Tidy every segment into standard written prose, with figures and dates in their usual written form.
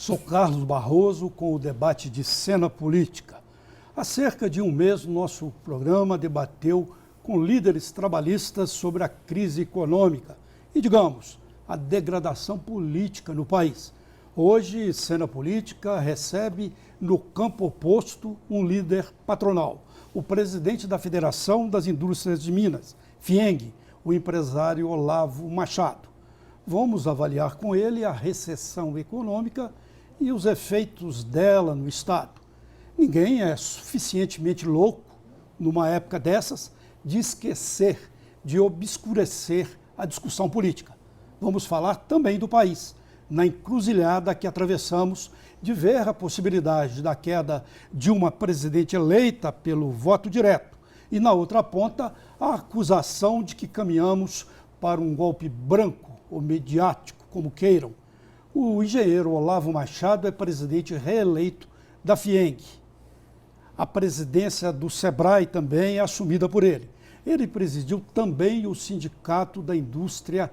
Sou Carlos Barroso com o debate de Cena Política. Há cerca de um mês, nosso programa debateu com líderes trabalhistas sobre a crise econômica e, digamos, a degradação política no país. Hoje, Cena Política recebe no campo oposto um líder patronal, o presidente da Federação das Indústrias de Minas, FIENG, o empresário Olavo Machado. Vamos avaliar com ele a recessão econômica e os efeitos dela no Estado. Ninguém é suficientemente louco, numa época dessas, de esquecer, de obscurecer a discussão política. Vamos falar também do país, na encruzilhada que atravessamos, de ver a possibilidade da queda de uma presidente eleita pelo voto direto e, na outra ponta, a acusação de que caminhamos para um golpe branco ou mediático, como queiram. O engenheiro Olavo Machado é presidente reeleito da FIENG. A presidência do SEBRAE também é assumida por ele. Ele presidiu também o Sindicato da Indústria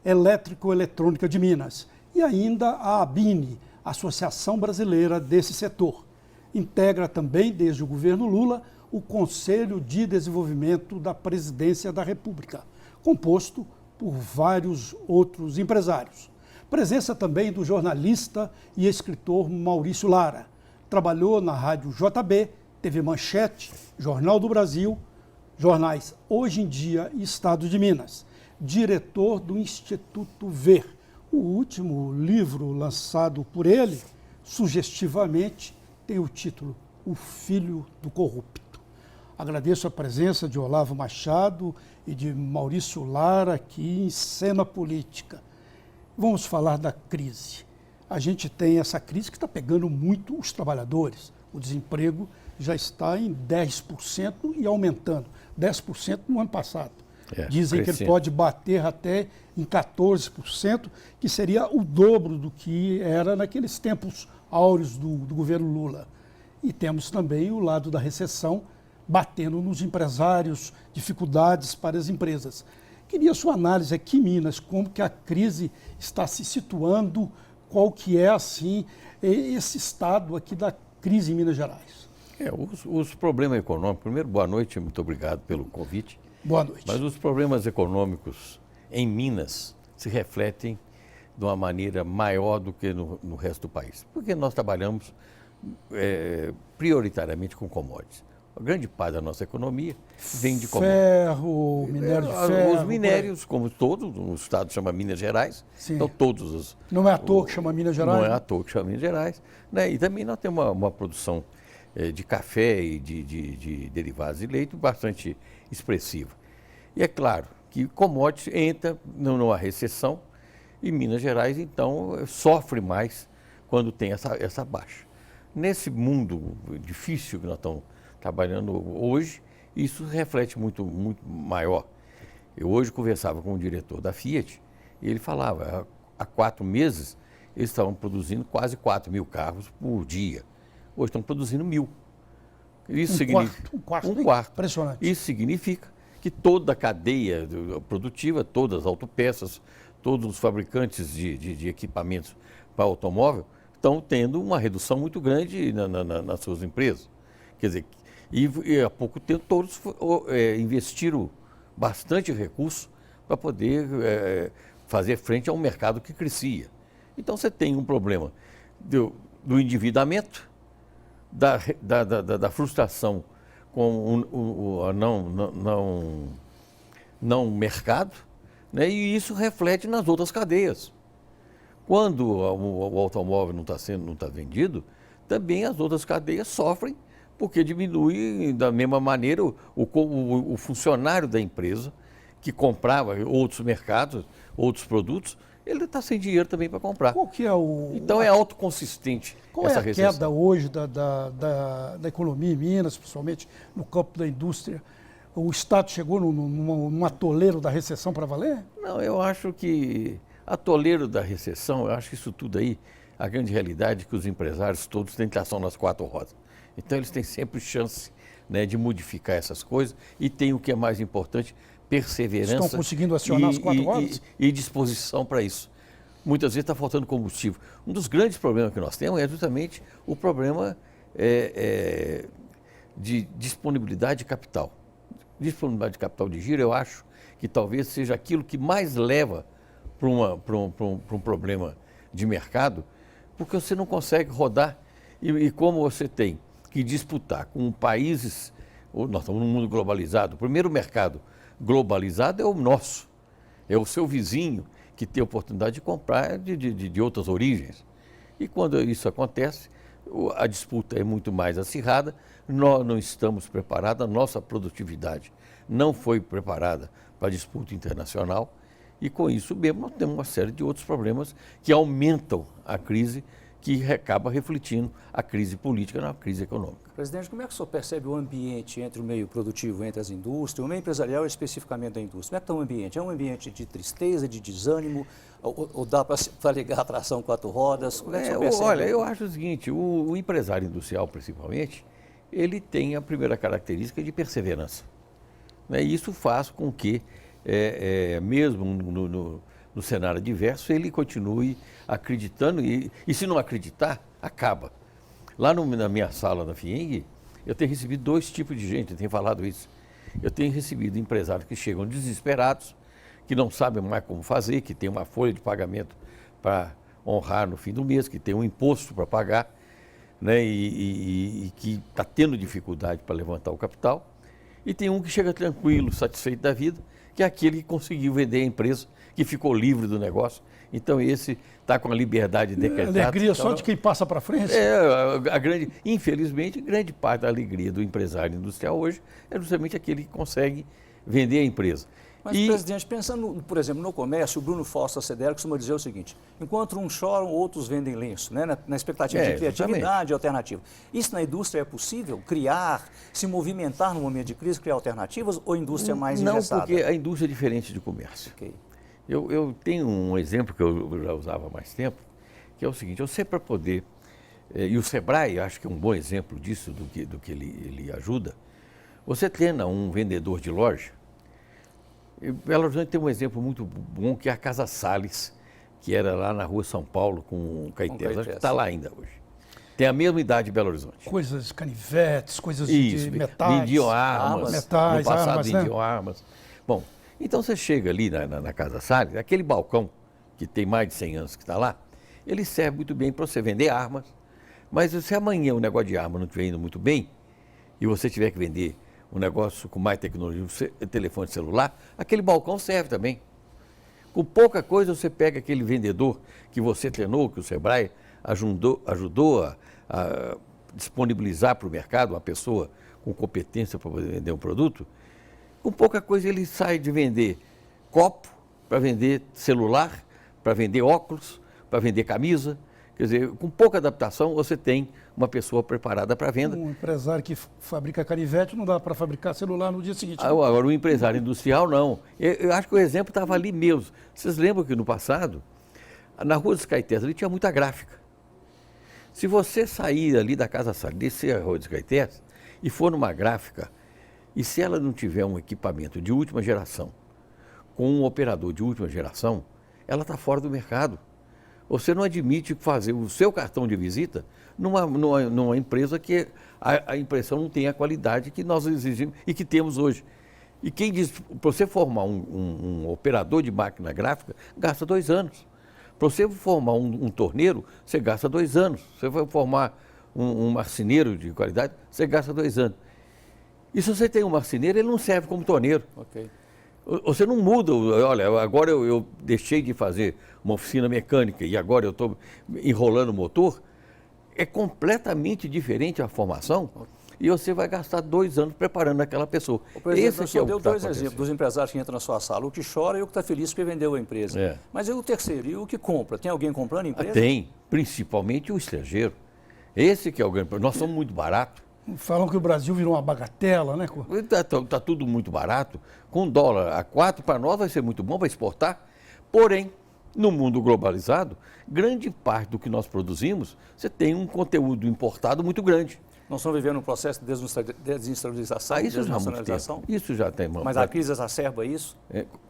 Elétrico-Eletrônica de Minas e ainda a ABINE, Associação Brasileira desse setor. Integra também, desde o governo Lula, o Conselho de Desenvolvimento da Presidência da República, composto por vários outros empresários. Presença também do jornalista e escritor Maurício Lara. Trabalhou na Rádio JB, TV Manchete, Jornal do Brasil, jornais Hoje em Dia e Estado de Minas. Diretor do Instituto Ver. O último livro lançado por ele, sugestivamente, tem o título O Filho do Corrupto. Agradeço a presença de Olavo Machado e de Maurício Lara aqui em Cena Política. Vamos falar da crise. A gente tem essa crise que está pegando muito os trabalhadores. O desemprego já está em 10% e aumentando. 10% no ano passado. Dizem que ele pode bater até em 14%, que seria o dobro do que era naqueles tempos áureos do governo Lula. E temos também o lado da recessão, batendo nos empresários, dificuldades para as empresas. Queria sua análise aqui em Minas, como que a crise está se situando, qual que é, assim, esse estado aqui da crise em Minas Gerais. Os problemas econômicos, primeiro, boa noite, muito obrigado pelo convite. Boa noite. Mas os problemas econômicos em Minas se refletem de uma maneira maior do que no resto do país, porque nós trabalhamos prioritariamente com commodities. A grande parte da nossa economia vem de commodities. Ferro, minério de ferro. Os minérios, como todos, o estado chama Minas Gerais. Sim. Então todos os... Não é à toa que chama Minas Gerais? Não é à toa que chama Minas Gerais. Né? E também nós temos uma produção de café e de derivados de leite bastante expressiva. E é claro que commodities entra numa recessão e Minas Gerais, então, sofre mais quando tem essa baixa. Nesse mundo difícil que nós estamos trabalhando hoje, isso reflete muito maior. Eu hoje conversava com o diretor da Fiat e ele falava, há 4 meses eles estavam produzindo quase 4 mil carros por dia. Hoje estão produzindo 1.000. Isso significa um quarto. Impressionante. Isso significa que toda a cadeia produtiva, todas as autopeças, todos os fabricantes de equipamentos para automóvel estão tendo uma redução muito grande nas suas empresas. Quer dizer, e há pouco tempo todos investiram bastante recurso para poder fazer frente a um mercado que crescia. Então você tem um problema do endividamento, da frustração com o não mercado, né? E isso reflete nas outras cadeias. Quando o automóvel não está vendido, também as outras cadeias sofrem, porque diminui da mesma maneira o funcionário da empresa que comprava outros mercados, outros produtos, ele está sem dinheiro também para comprar. Qual que é então é autoconsistente essa recessão. Qual é a queda hoje da economia em Minas, principalmente no campo da indústria? O Estado chegou num atoleiro da recessão para valer? Não, eu acho que atoleiro da recessão, eu acho que isso tudo aí, a grande realidade é que os empresários todos têm tração nas 4 rodas. Então eles têm sempre chance, né, de modificar essas coisas e tem o que é mais importante, perseverança. Estão conseguindo acionar as 4 rodas? E disposição para isso. muitas vezes está faltando combustível. Um dos grandes problemas que nós temos é justamente o problema de disponibilidade de capital. Disponibilidade de capital de giro, eu acho que talvez seja aquilo que mais leva para um problema de mercado, porque você não consegue rodar e como você tem que disputar com países, nós estamos num mundo globalizado, o primeiro mercado globalizado é o nosso, é o seu vizinho que tem a oportunidade de comprar de outras origens. E quando isso acontece, a disputa é muito mais acirrada, nós não estamos preparados, a nossa produtividade não foi preparada para a disputa internacional e com isso mesmo nós temos uma série de outros problemas que aumentam a crise, que acaba refletindo a crise política na crise econômica. Presidente, como é que o senhor percebe o ambiente entre o meio produtivo, entre as indústrias, o meio empresarial especificamente da indústria? Como é que está o ambiente? É um ambiente de tristeza, de desânimo, ou dá para ligar a tração 4 rodas? Como é que o senhor percebe? Olha, eu acho o seguinte, o empresário industrial principalmente, ele tem a primeira característica de perseverança. Né? E isso faz com que, mesmo no cenário adverso, ele continue acreditando e se não acreditar, acaba. Lá na minha sala da FIENG, eu tenho recebido 2 tipos de gente, eu tenho falado isso. Eu tenho recebido empresários que chegam desesperados, que não sabem mais como fazer, que tem uma folha de pagamento para honrar no fim do mês, que tem um imposto para pagar, né, e que está tendo dificuldade para levantar o capital. E tem um que chega tranquilo, satisfeito da vida, que é aquele que conseguiu vender a empresa, que ficou livre do negócio. Então esse está com a liberdade decretada. Alegria só de quem passa para frente? Infelizmente, grande parte da alegria do empresário industrial hoje é justamente aquele que consegue vender a empresa. Mas, presidente, pensando, por exemplo, no comércio, o Bruno Fossa Cedelo costuma dizer o seguinte: enquanto uns choram, outros vendem lenço, né? Na expectativa de criatividade e alternativa. Isso na indústria é possível? Criar, se movimentar no momento de crise, criar alternativas, ou a indústria é mais engessada? Não, porque a indústria é diferente do comércio. Okay. Eu tenho um exemplo que eu já usava há mais tempo, que é o seguinte: você para poder, e o Sebrae acho que é um bom exemplo disso, do que ele ajuda, você treina um vendedor de loja. Belo Horizonte tem um exemplo muito bom, que é a Casa Salles, que era lá na rua São Paulo com o Caetés. Acho que está lá ainda hoje. Tem a mesma idade de Belo Horizonte. Coisas, canivetes, coisas de metais. Vendiam armas. Metais, no passado armas, vendiam né? armas. Bom, então você chega ali na Casa Salles, aquele balcão que tem mais de 100 anos que está lá, ele serve muito bem para você vender armas, mas se amanhã o negócio de arma não estiver indo muito bem e você tiver que vender um negócio com mais tecnologia, telefone celular, aquele balcão serve também. Com pouca coisa você pega aquele vendedor que você treinou, que o Sebrae ajudou a disponibilizar para o mercado uma pessoa com competência para poder vender um produto. Com pouca coisa ele sai de vender copo, para vender celular, para vender óculos, para vender camisa. Quer dizer, com pouca adaptação você tem uma pessoa preparada para a venda. Um empresário que fabrica canivete não dá para fabricar celular no dia seguinte. Agora, o empresário industrial não. Eu acho que o exemplo estava ali mesmo. Vocês lembram que no passado, na Rua dos Caetés, ali tinha muita gráfica. Se você sair ali da Casa Salles, descer a Rua dos Caetés e for numa gráfica, e se ela não tiver um equipamento de última geração, com um operador de última geração, ela está fora do mercado. Você não admite fazer o seu cartão de visita numa empresa que a impressão não tem a qualidade que nós exigimos e que temos hoje. E quem diz, para você formar um operador de máquina gráfica, gasta 2 anos. Para você formar um torneiro, você gasta 2 anos. Você vai formar um marceneiro de qualidade, você gasta 2 anos. E se você tem um marceneiro, ele não serve como torneiro. Okay. Você não muda, olha, agora eu deixei de fazer uma oficina mecânica e agora eu estou enrolando o motor. É completamente diferente a formação e você vai gastar 2 anos preparando aquela pessoa. Esse aqui é o deu 2 exemplos dos empresários que entram na sua sala, o que chora e o que está feliz porque vendeu a empresa. Mas e o terceiro, e o que compra? Tem alguém comprando a empresa? Tem, principalmente o estrangeiro. Esse que é o grande problema. Nós somos muito baratos. Falam que o Brasil virou uma bagatela, né? Está tudo muito barato. Com dólar a 4, para nós vai ser muito bom, vai exportar. Porém, no mundo globalizado, grande parte do que nós produzimos, você tem um conteúdo importado muito grande. Nós estamos vivendo um processo de desindustrialização, desnacionalização? Isso já tem. Mas a crise exacerba isso?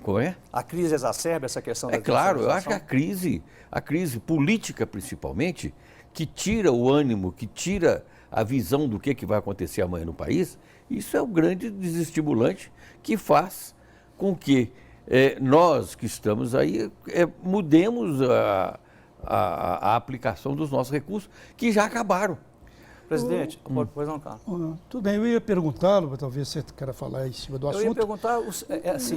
Como é? A crise exacerba essa questão da claro, eu acho que a crise política principalmente, que tira o ânimo, que tira a visão do que vai acontecer amanhã no país, isso é o grande desestimulante que faz com que nós que estamos aí mudemos a aplicação dos nossos recursos, que já acabaram. Presidente, pois não, Carlos. Tudo bem, eu ia perguntá-lo, talvez você queira falar em cima do assunto. Eu ia perguntar, assim,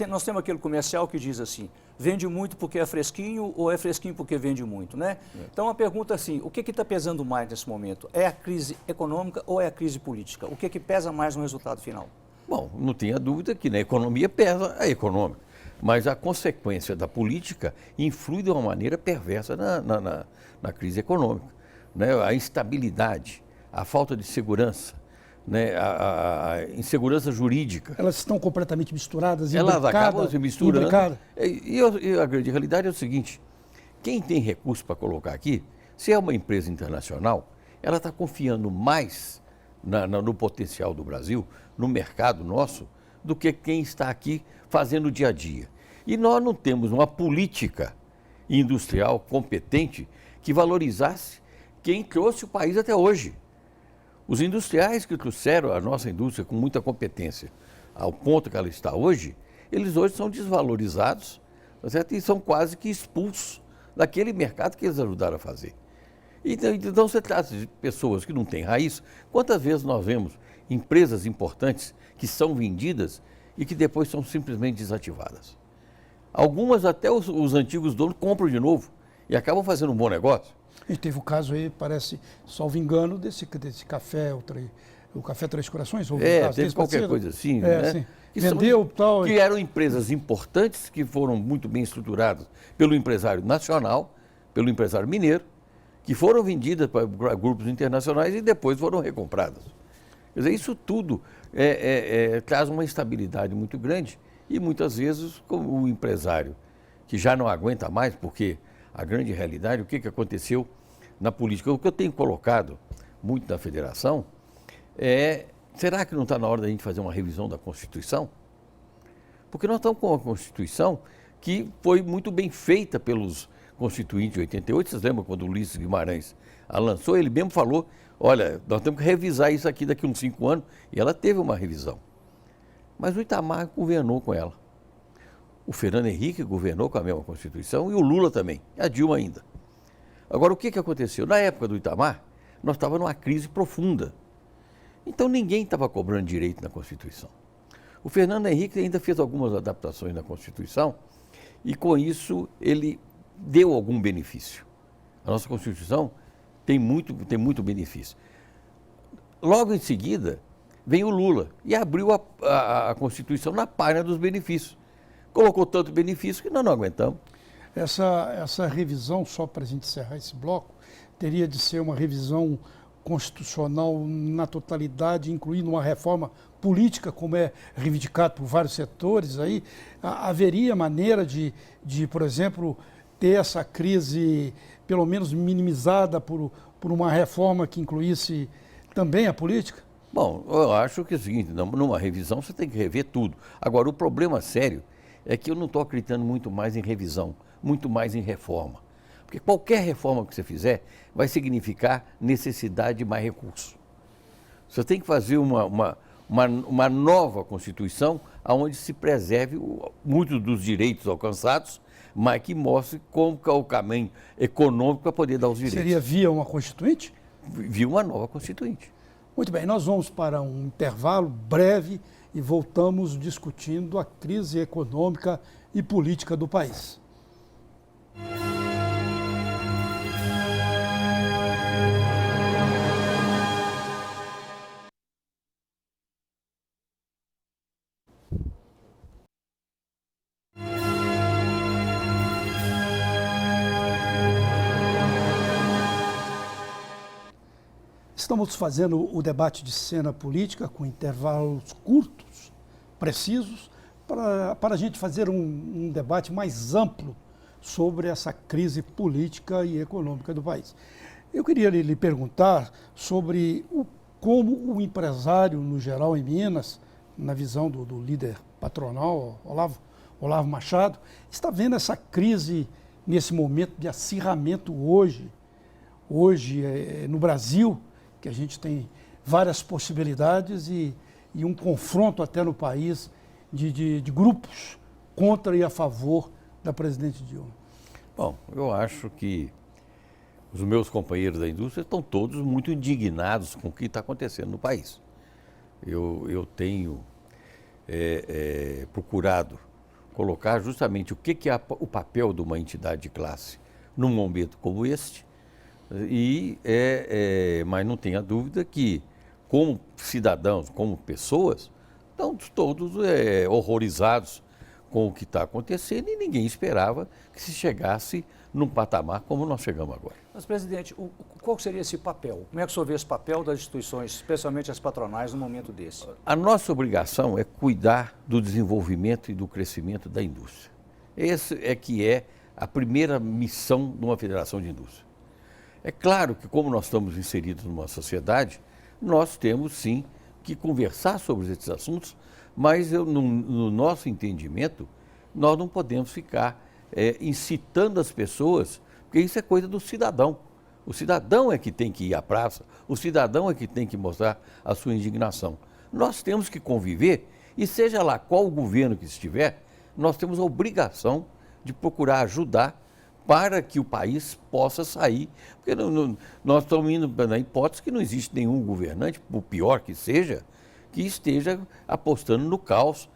nós temos aquele comercial que diz assim, vende muito porque é fresquinho ou é fresquinho porque vende muito, né? Então a pergunta é assim, o que está pesando mais nesse momento? É a crise econômica ou é a crise política? O que pesa mais no resultado final? Bom, não tenha dúvida que na economia pesa a econômica, mas a consequência da política influi de uma maneira perversa na crise econômica. Né? A instabilidade, a falta de segurança, né? A insegurança jurídica. Elas estão completamente misturadas, elas acabam se misturando. E a grande realidade é o seguinte, quem tem recurso para colocar aqui, se é uma empresa internacional, ela está confiando mais no potencial do Brasil, no mercado nosso, do que quem está aqui fazendo o dia a dia. E nós não temos uma política industrial competente que valorizasse quem trouxe o país até hoje. Os industriais que trouxeram a nossa indústria com muita competência ao ponto que ela está hoje, eles hoje são desvalorizados, certo? E são quase que expulsos daquele mercado que eles ajudaram a fazer. Então você trata de pessoas que não têm raiz. Quantas vezes nós vemos empresas importantes que são vendidas e que depois são simplesmente desativadas? Algumas até os antigos donos compram de novo e acabam fazendo um bom negócio. E teve o caso aí, parece, salvo engano, desse café, o Café Três Corações? Teve qualquer coisa assim, né? Sim. Vendeu tal. Que eram empresas importantes, que foram muito bem estruturadas pelo empresário nacional, pelo empresário mineiro, que foram vendidas para grupos internacionais e depois foram recompradas. Quer dizer, isso tudo traz uma instabilidade muito grande e muitas vezes como o empresário que já não aguenta mais, porque a grande realidade, o que aconteceu na política. O que eu tenho colocado muito na federação será que não está na hora da gente fazer uma revisão da Constituição? Porque nós estamos com uma Constituição que foi muito bem feita pelos constituintes de 88. Vocês lembram quando o Ulisses Guimarães a lançou? Ele mesmo falou, olha, nós temos que revisar isso aqui daqui a uns 5 anos. E ela teve uma revisão. Mas o Itamar governou com ela. O Fernando Henrique governou com a mesma Constituição e o Lula também, a Dilma ainda. Agora, o que aconteceu? Na época do Itamar, nós estávamos numa crise profunda. Então, ninguém estava cobrando direito na Constituição. O Fernando Henrique ainda fez algumas adaptações na Constituição e, com isso, ele deu algum benefício. A nossa Constituição tem muito benefício. Logo em seguida, vem o Lula e abriu a Constituição na página dos benefícios. Colocou tanto benefício que nós não aguentamos. Essa revisão, só para a gente encerrar esse bloco, teria de ser uma revisão constitucional na totalidade, incluindo uma reforma política, como é reivindicado por vários setores aí. Haveria maneira de, por exemplo, ter essa crise pelo menos minimizada por uma reforma que incluísse também a política? Bom, eu acho que é o seguinte, numa revisão você tem que rever tudo. Agora, o problema sério é que eu não estou acreditando muito mais em revisão, muito mais em reforma. Porque qualquer reforma que você fizer vai significar necessidade de mais recursos. Você tem que fazer uma nova Constituição onde se preserve muitos dos direitos alcançados, mas que mostre como que é o caminho econômico para poder dar os direitos. Seria via uma Constituinte? Via uma nova Constituinte. Muito bem, nós vamos para um intervalo breve e voltamos discutindo a crise econômica e política do país. Estamos fazendo o debate de cena política com intervalos curtos, precisos, para a gente fazer um debate mais amplo sobre essa crise política e econômica do país. Eu queria lhe perguntar sobre como o empresário, no geral, em Minas, na visão do líder patronal, Olavo Machado, está vendo essa crise nesse momento de acirramento hoje no Brasil, que a gente tem várias possibilidades e um confronto até no país de grupos contra e a favor da presidente Dilma. Bom, eu acho que os meus companheiros da indústria estão todos muito indignados com o que está acontecendo no país. Eu tenho procurado colocar justamente o que é o papel de uma entidade de classe num momento como este, mas não tenha dúvida que, como cidadãos, como pessoas, estão todos horrorizados com o que está acontecendo e ninguém esperava que se chegasse num patamar como nós chegamos agora. Mas, presidente, qual seria esse papel? Como é que o senhor vê esse papel das instituições, especialmente as patronais, num momento desse? A nossa obrigação é cuidar do desenvolvimento e do crescimento da indústria. Essa é a primeira missão de uma federação de indústria. É claro que, como nós estamos inseridos numa sociedade, nós temos sim que conversar sobre esses assuntos, mas no nosso entendimento, nós não podemos ficar incitando as pessoas, porque isso é coisa do cidadão. O cidadão é que tem que ir à praça, o cidadão é que tem que mostrar a sua indignação. Nós temos que conviver e seja lá qual o governo que estiver, nós temos a obrigação de procurar ajudar para que o país possa sair. Porque nós estamos indo na hipótese que não existe nenhum governante, por pior que seja, que esteja apostando no caos,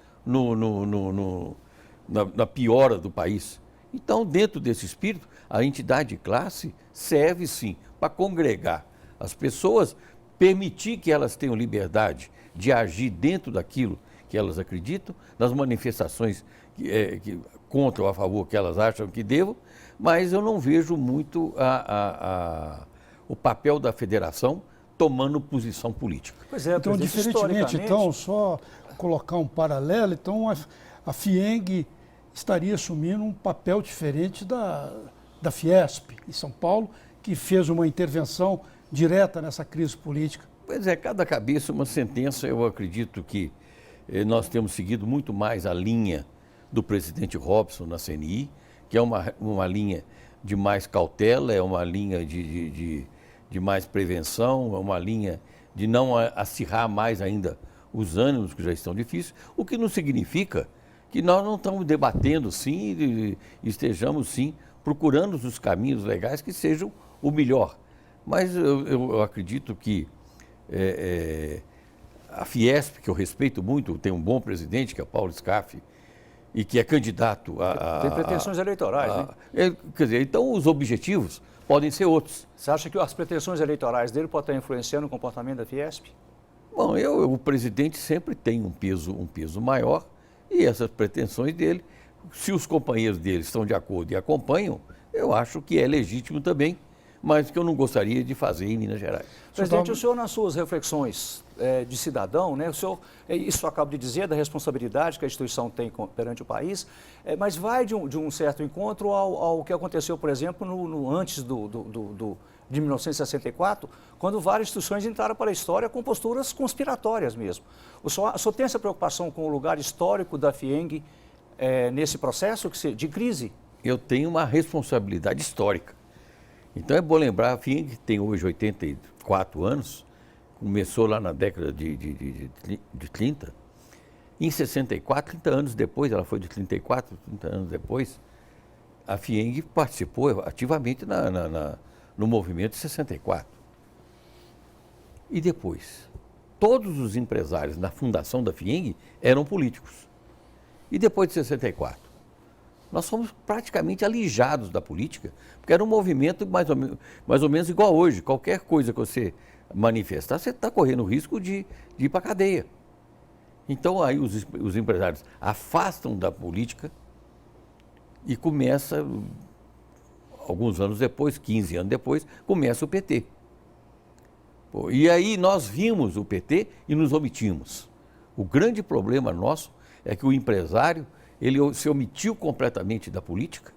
na piora do país. Então, dentro desse espírito, a entidade de classe serve, sim, para congregar as pessoas, permitir que elas tenham liberdade de agir dentro daquilo que elas acreditam, nas manifestações contra ou a favor que elas acham que devam, mas eu não vejo muito o papel da federação tomando posição política. Pois é, então, diferentemente, só colocar um paralelo, então a FIENG estaria assumindo um papel diferente da Fiesp, em São Paulo, que fez uma intervenção direta nessa crise política. Pois é, cada cabeça uma sentença. Eu acredito que nós temos seguido muito mais a linha do presidente Robson na CNI, que é uma linha de mais cautela, é uma linha de mais prevenção, é uma linha de não acirrar mais ainda os ânimos que já estão difíceis, o que não significa que nós não estamos debatendo, sim, e estejamos, sim, procurando os caminhos legais que sejam o melhor. Mas eu acredito que a Fiesp, que eu respeito muito, tem um bom presidente, que é o Paulo Scaff, e que é candidato tem pretensões eleitorais, né? Quer dizer, então os objetivos podem ser outros. Você acha que as pretensões eleitorais dele podem estar influenciando o comportamento da Fiesp? Bom, o presidente sempre tem um peso maior, e essas pretensões dele, se os companheiros dele estão de acordo e acompanham, eu acho que é legítimo também, mas que eu não gostaria de fazer em Minas Gerais. Presidente, o senhor, nas suas reflexões de cidadão, né, o senhor, isso acaba de dizer, da responsabilidade que a instituição tem perante o país, mas vai de um certo encontro ao que aconteceu, por exemplo, antes de 1964, quando várias instituições entraram para a história com posturas conspiratórias mesmo. O senhor tem essa preocupação com o lugar histórico da FIENG nesse processo de crise? Eu tenho uma responsabilidade histórica. Então é bom lembrar, a FIENG tem hoje 84 anos, começou lá na década de 30. Em 64, 30 anos depois, ela foi de 34, 30 anos depois, a FIENG participou ativamente no movimento de 64. E depois, todos os empresários na fundação da FIENG eram políticos. E depois de 64? Nós fomos praticamente alijados da política, porque era um movimento mais ou menos igual hoje. Qualquer coisa que você manifestar, você está correndo o risco de ir para a cadeia. Então aí os empresários afastam da política e começa, alguns anos depois, 15 anos depois, começa o PT. E aí nós vimos o PT e nos omitimos. O grande problema nosso é que o empresário, ele se omitiu completamente da política,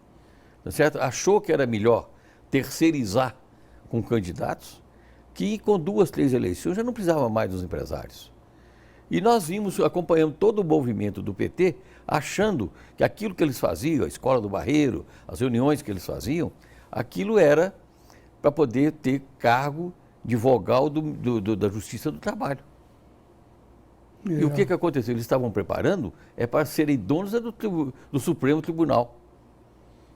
tá certo? Achou que era melhor terceirizar com candidatos que com 2, 3 eleições já não precisava mais dos empresários. E nós acompanhando todo o movimento do PT, achando que aquilo que eles faziam, a Escola do Barreiro, as reuniões que eles faziam, aquilo era para poder ter cargo de vogal da Justiça do Trabalho. E o que aconteceu? Eles estavam preparando para serem donos do Supremo Tribunal.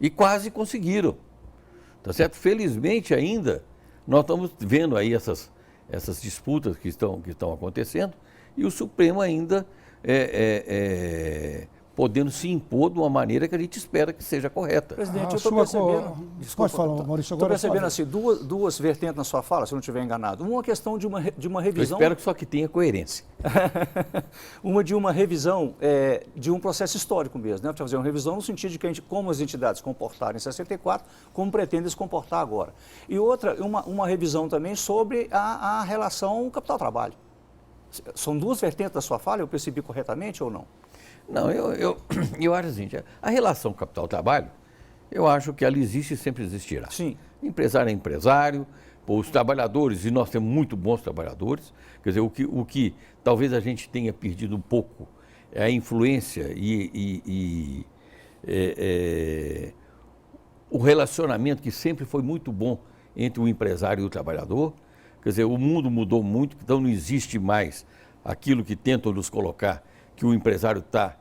E quase conseguiram. Tá certo? Felizmente ainda, nós estamos vendo aí essas disputas que estão acontecendo, e o Supremo ainda podendo se impor de uma maneira que a gente espera que seja correta. Presidente, eu estou percebendo... Pode falar, Maurício, agora. Estou percebendo assim, duas vertentes na sua fala, se eu não estiver enganado. Uma questão de uma revisão... Eu espero que só que tenha coerência. de uma revisão de um processo histórico mesmo, né? Para fazer uma revisão no sentido de que como as entidades se comportaram em 64, como pretendem se comportar agora. E outra, uma revisão também sobre a relação capital-trabalho. São duas vertentes da sua fala, eu percebi corretamente ou não? Não, eu acho o seguinte, a relação capital-trabalho, eu acho que ela existe e sempre existirá. Sim. Empresário é empresário, os trabalhadores, e nós temos muito bons trabalhadores, quer dizer, o que talvez a gente tenha perdido um pouco é a influência o relacionamento que sempre foi muito bom entre o empresário e o trabalhador. Quer dizer, o mundo mudou muito, então não existe mais aquilo que tentam nos colocar, que o empresário está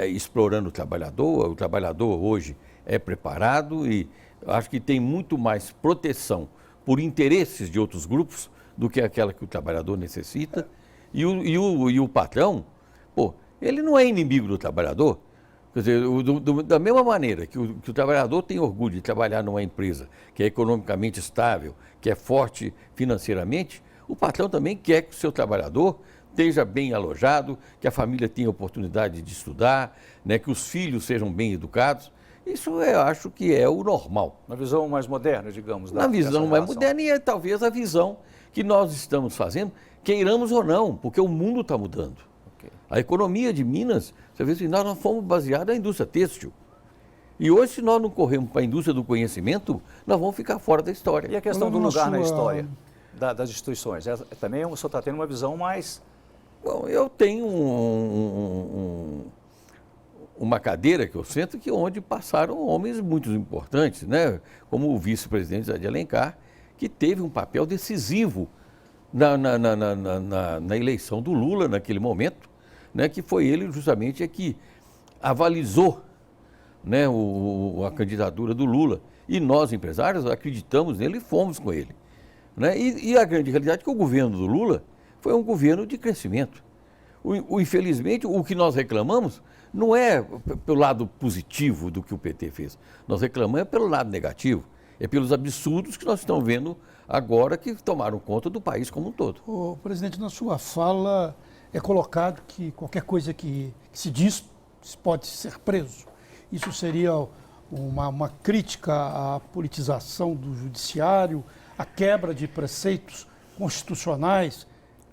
explorando o trabalhador hoje é preparado e acho que tem muito mais proteção por interesses de outros grupos do que aquela que o trabalhador necessita. E o patrão, ele não é inimigo do trabalhador. Quer dizer, da mesma maneira que o trabalhador tem orgulho de trabalhar numa empresa que é economicamente estável, que é forte financeiramente, o patrão também quer que o seu trabalhador esteja bem alojado, que a família tenha oportunidade de estudar, né, que os filhos sejam bem educados. Isso eu acho que é o normal. Na visão mais moderna, digamos. Na visão mais moderna, e é talvez a visão que nós estamos fazendo, queiramos ou não, porque o mundo está mudando. Okay. A economia de Minas, você vê que nós fomos baseados na indústria têxtil. E hoje, se nós não corremos para a indústria do conhecimento, nós vamos ficar fora da história. E a questão do lugar na história das instituições? Também o senhor está tendo uma visão mais... Bom, eu tenho uma cadeira que eu sento onde passaram homens muito importantes, né? Como o vice-presidente Zé de Alencar, que teve um papel decisivo na eleição do Lula naquele momento, né? Que foi ele justamente que avalizou, né, a candidatura do Lula. E nós, empresários, acreditamos nele e fomos com ele. Né? E a grande realidade é que o governo do Lula foi um governo de crescimento. Infelizmente, o que nós reclamamos não é pelo lado positivo do que o PT fez. Nós reclamamos pelo lado negativo. É pelos absurdos que nós estamos vendo agora que tomaram conta do país como um todo. Ô, presidente, na sua fala é colocado que qualquer coisa que se diz pode ser preso. Isso seria uma crítica à politização do judiciário, à quebra de preceitos constitucionais,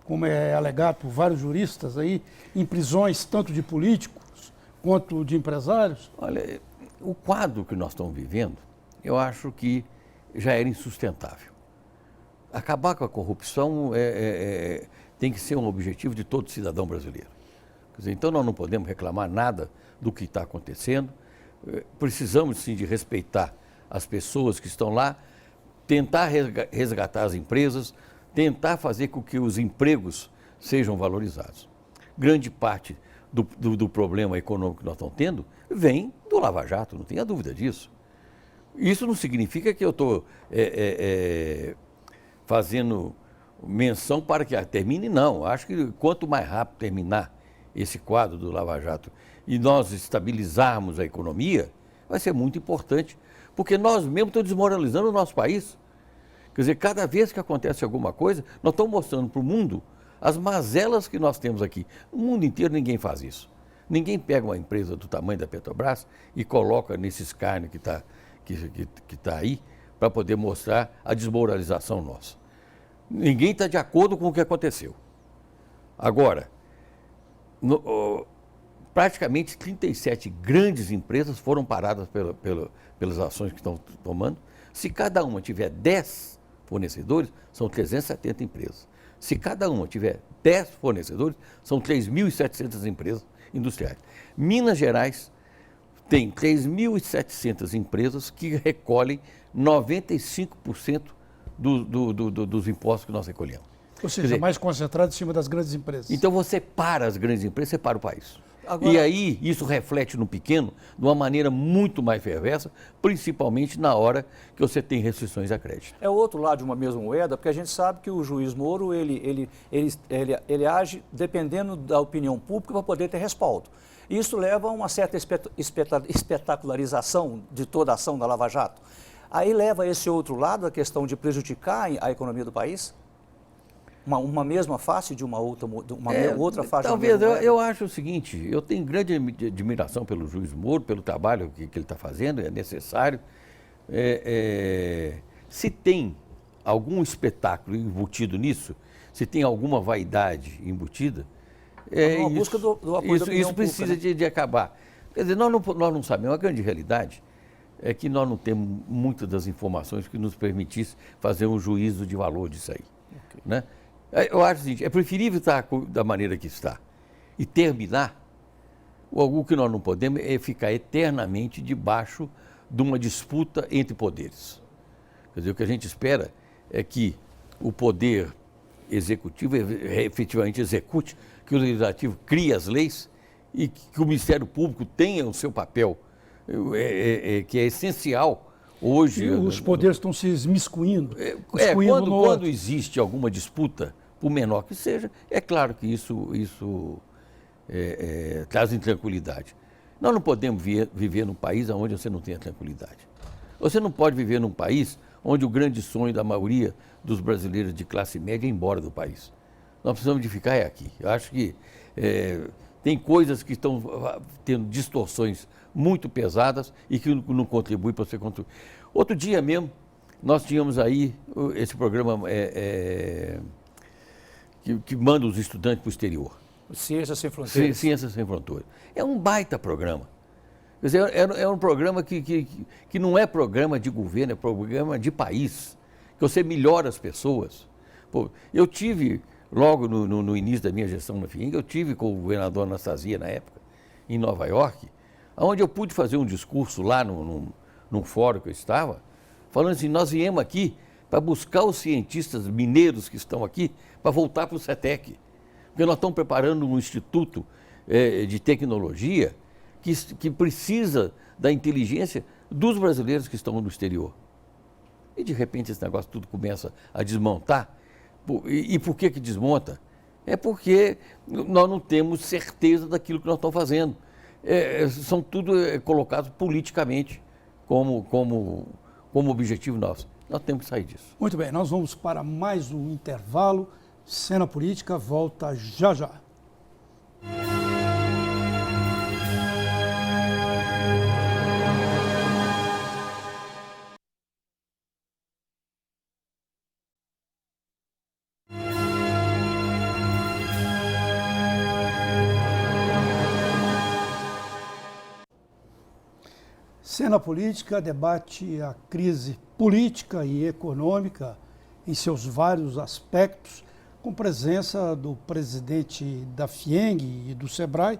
como é alegado por vários juristas aí, em prisões tanto de políticos quanto de empresários? Olha, o quadro que nós estamos vivendo, eu acho que já era insustentável. Acabar com a corrupção tem que ser um objetivo de todo cidadão brasileiro. Quer dizer, então nós não podemos reclamar nada do que está acontecendo. Precisamos sim de respeitar as pessoas que estão lá, tentar resgatar as empresas, tentar fazer com que os empregos sejam valorizados. Grande parte do problema econômico que nós estamos tendo vem do Lava Jato, não tenha dúvida disso. Isso não significa que eu estou fazendo menção para que termine, não. Acho que quanto mais rápido terminar esse quadro do Lava Jato e nós estabilizarmos a economia, vai ser muito importante, porque nós mesmos estamos desmoralizando o nosso país. Quer dizer, cada vez que acontece alguma coisa, nós estamos mostrando para o mundo as mazelas que nós temos aqui. No mundo inteiro ninguém faz isso. Ninguém pega uma empresa do tamanho da Petrobras e coloca nesse escárnio que está aí para poder mostrar a desmoralização nossa. Ninguém está de acordo com o que aconteceu. Agora, praticamente 37 grandes empresas foram paradas pelas ações que estão tomando. Se cada uma tiver 10 fornecedores, são 370 empresas. Se cada uma tiver 10 fornecedores, são 3.700 empresas industriais. Minas Gerais tem 3.700 empresas que recolhem 95% dos impostos que nós recolhemos. Ou seja, mais concentrado em cima das grandes empresas. Então você para as grandes empresas, você para o país. Agora, e aí isso reflete no pequeno de uma maneira muito mais perversa, principalmente na hora que você tem restrições a crédito. É o outro lado de uma mesma moeda, porque a gente sabe que o juiz Moro ele age dependendo da opinião pública para poder ter respaldo. Isso leva a uma certa espetacularização de toda a ação da Lava Jato. Aí leva a esse outro lado a questão de prejudicar a economia do país? Uma mesma face de uma outra face? Talvez, eu acho o seguinte, eu tenho grande admiração pelo juiz Moro, pelo trabalho que ele está fazendo, é necessário. Se tem algum espetáculo embutido nisso, se tem alguma vaidade embutida, uma busca do apoio da opinião isso precisa pública, né? de acabar. Quer dizer, nós não sabemos, a grande realidade é que nós não temos muitas das informações que nos permitissem fazer um juízo de valor disso aí. Okay. Né? Eu acho o seguinte, é preferível estar da maneira que está e terminar. O que nós não podemos é ficar eternamente debaixo de uma disputa entre poderes. Quer dizer, o que a gente espera é que o poder executivo efetivamente execute, que o legislativo crie as leis e que o Ministério Público tenha o seu papel, que é essencial hoje. E os poderes estão se esmiscuindo. Quando existe alguma disputa, por menor que seja, é claro que isso traz intranquilidade. Nós não podemos viver num país onde você não tenha tranquilidade. Você não pode viver num país onde o grande sonho da maioria dos brasileiros de classe média é ir embora do país. Nós precisamos de ficar aqui. Eu acho que tem coisas que estão tendo distorções muito pesadas e que não contribuem para você contribuir. Outro dia mesmo, nós tínhamos aí esse programa que manda os estudantes para o exterior. Ciências Sem Fronteiras. Ciências Sem Fronteiras. É um baita programa. Quer dizer, é um programa que não é programa de governo, é programa de país. Que você melhora as pessoas. Pô, eu tive, logo no início da minha gestão na FIENG, eu tive com o governador Anastasia, na época, em Nova York, onde eu pude fazer um discurso lá num fórum que eu estava, falando assim, nós viemos aqui para buscar os cientistas mineiros que estão aqui para voltar para o CETEC. Porque nós estamos preparando um instituto de tecnologia que precisa da inteligência dos brasileiros que estão no exterior. E, de repente, esse negócio tudo começa a desmontar. E por que desmonta? É porque nós não temos certeza daquilo que nós estamos fazendo. São tudo colocados politicamente como objetivo nosso. Nós temos que sair disso. Muito bem, nós vamos para mais um intervalo. Cena Política volta já já. Cena Política debate a crise política e econômica em seus vários aspectos, com presença do presidente da FIENG e do SEBRAE,